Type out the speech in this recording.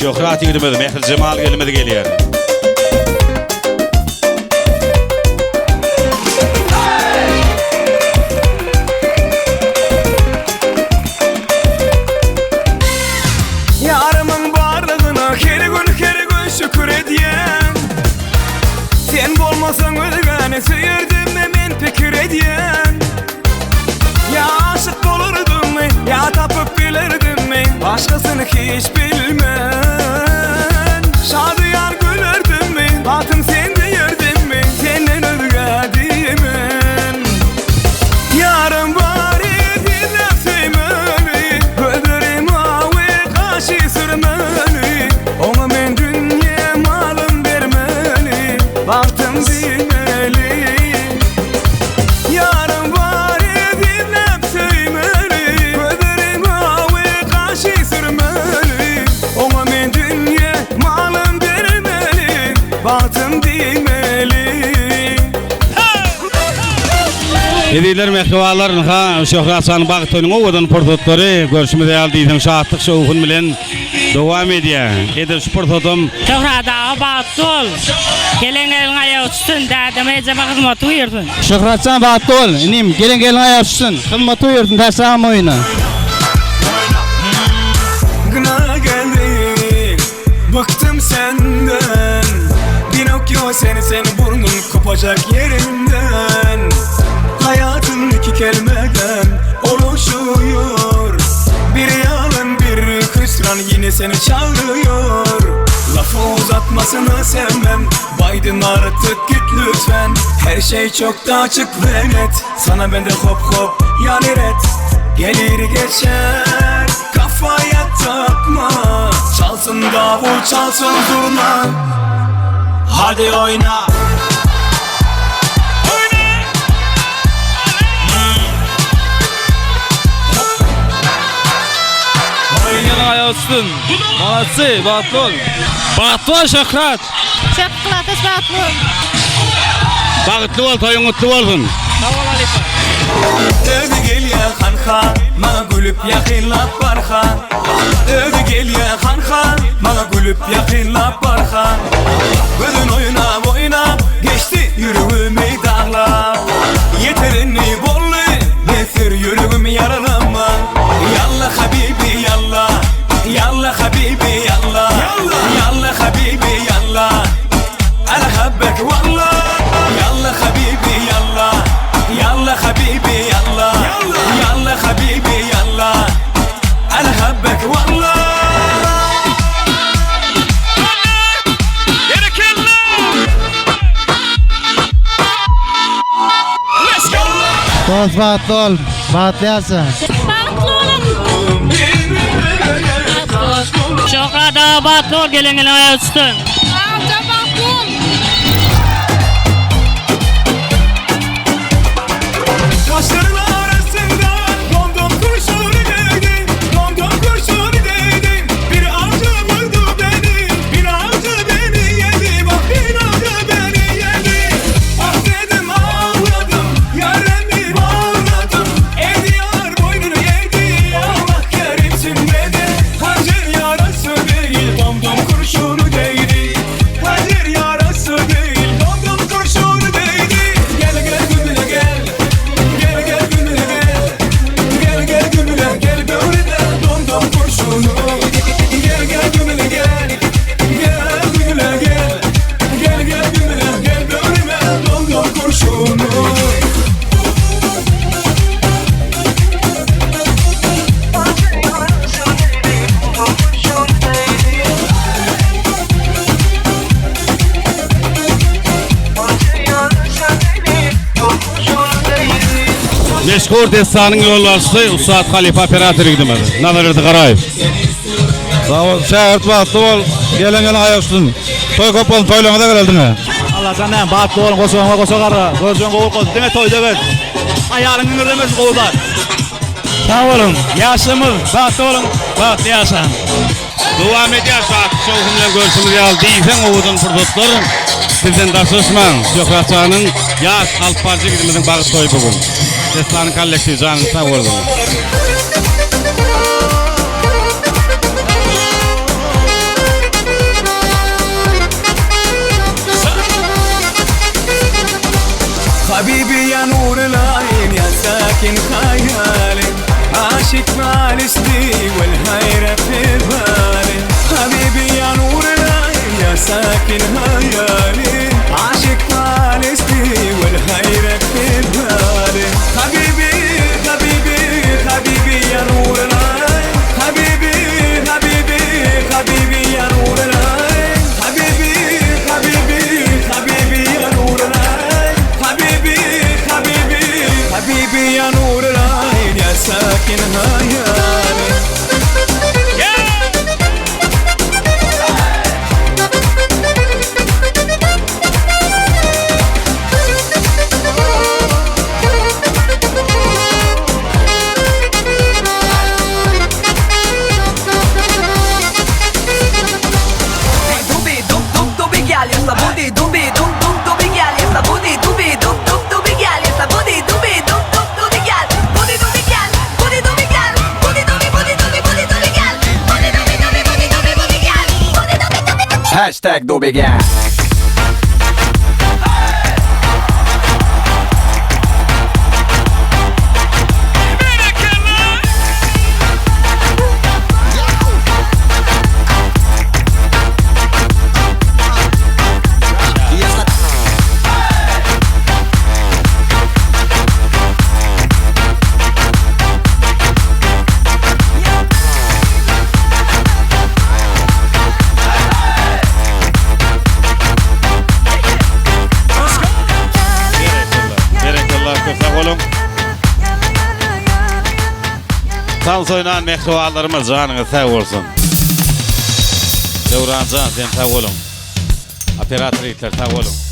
Şöhrat girmedi, Mehir Cemal gelmedi geliyor. Yarımın varlığına her gün şükür ediyen. Sen bolmasan ölgeni sıyırdım men fikir ediyen. Ya aşık olurdum mu, ya tapıp bilirdim mi, başkasını hiç bilmem. Şadıyan gülürdüm mi, batın sen diyirdim mi, senden özgedimin. Yarın var edinle söymeli, öldürüm avi kaşı sürmeli. Ona men dünya malım vermeli, baktım bilmeli. Yarın var edinle söymeli, öldürüm avi kaşı sürmeli. Ona men dünya malım vermeli, baktım bilmeli. Ediler mehvaların ha Şöhratçanın bagıtoyunun owadan portotları görüşmede aldyydın şahatlyk şowun bilen dowam edýär. Edir sportotum Şöhrat abatly ol. Gelen elin ayağı tutsun, dädeme jema hyzmaty buyursun. Şöhratçan batly ol. Inim gelen ayağı tutsun. Hyzmaty buyursun täsam oýuna. Gına geldi, bıktım senden. Pinokyo seni burnun kopacak yerinden. Hayatın iki kelimeden oluşuyor. Bir yalan bir hüsran yine seni çağırıyor. Lafı uzatmasını sevmem, baydın artık git lütfen. Her şey çok da açık ve net, sana bende hop hop yani ret. Gelir geçer kafaya takma, çalsın davul çalsın zurna. Hadi oyna. Gelen ayağı tutsun. Malatçı, batly ol. Batly ol Şöhrat. Şöhrat batly ol. bagıtly bol, toyuň utly bolsun. Sawal alykum. Ödü gel ya kanka, bana gülüp yakınlap barha. Ödü gel ya kanka, bana gülüp yakınlap barha. Gözün oynap geçti yüreğimi dağlap. Yeterini bollu, nesir yüreğimi yaralama. Yallah habibi yallah, yallah habibi yallah, yallah habibi yallah. Ana habbek wallah, yallah habibi yallah. Yalla habibi yalla, yalla habibi yalla. Ana habbek wallah. Let's go. Dost batly ol. Batlyasın. Batly olun. Şöhrat batly ol, gelen elin ayağı tutsun. Kaşların arasından domdom kurşunu değdi, domdom kurşunu değdi. Bir avcı vurdu beni, bir avcı beni yedi. Bak bir avcı beni yedi. Ah dedim ağladım, yaremi bağladım. Ediyar boynunu yedi, Allah kerimsin dedi. Hacer yarası değil, domdom kurşunu değdi. Hacer yarası değil, domdom kurşunu değdi. Gel gel gümüle gel. Gel gel gümüle gel. Gel gel gümüle gel böğrüne domdom kurşunu. Gel gel gümüle gel. Gel gümüle gel. Gel gel gümüle gel böğrüne domdom kurşunu. Meşhur destanyň ýolbaşçysy Ustad Halifa operator gidimedi. Nazardy Garaýew. Sawal şähert batly ol. Gelen ayağı tutsun. Toy kopal toylaňa da geldiň. Allah senden batly ol, goşoňa goşogara, gözüň gowul koz. Deme toyda gel. Aýalyň ňürdemesi gowlar. Sağ olun. Yaşamız, batly olun, batly ýaşaň. Dowam edýär şahatlyk şowun bilen görüşmede aldyýsan owadan portotlar. Sizden daşysman Şöhratçanyň ýaş alparjy gidimediň bagıtoy bugün. Destan kollektiv canı sağ olun. حبيبي يا نور العين يا ساكن خيالي عاشق مع السدي والحيرة في بالي حبيبي يا نور العين يا ساكن خيالي عاشق مع السدي والحيرة في بالي حبيبي حبيبي حبيبي يا نور العين حبيبي حبيبي حبيبي يا نور العين حبيبي حبيبي حبيبي يا نور العين حبيبي حبيبي حبيبي يا نور العين يا ساكن خيالي Dubi dum dum dubi gyal esa budi dubi dum dum dubi gyal esa budi dubi dum dum dubi gyal esa budi dubi dum dum dubi gyal budi dubi gyal budi dubi gyal budi dubi budi dubi budi dubi gyal budi dubi dubi budi dubi budi gyal budi dubi dubi Hashtag Dobigan. Dans oynayan mehruvallarımız canınız sağ olsun. Devran can sen sağ olun. Operatörler sağ olun.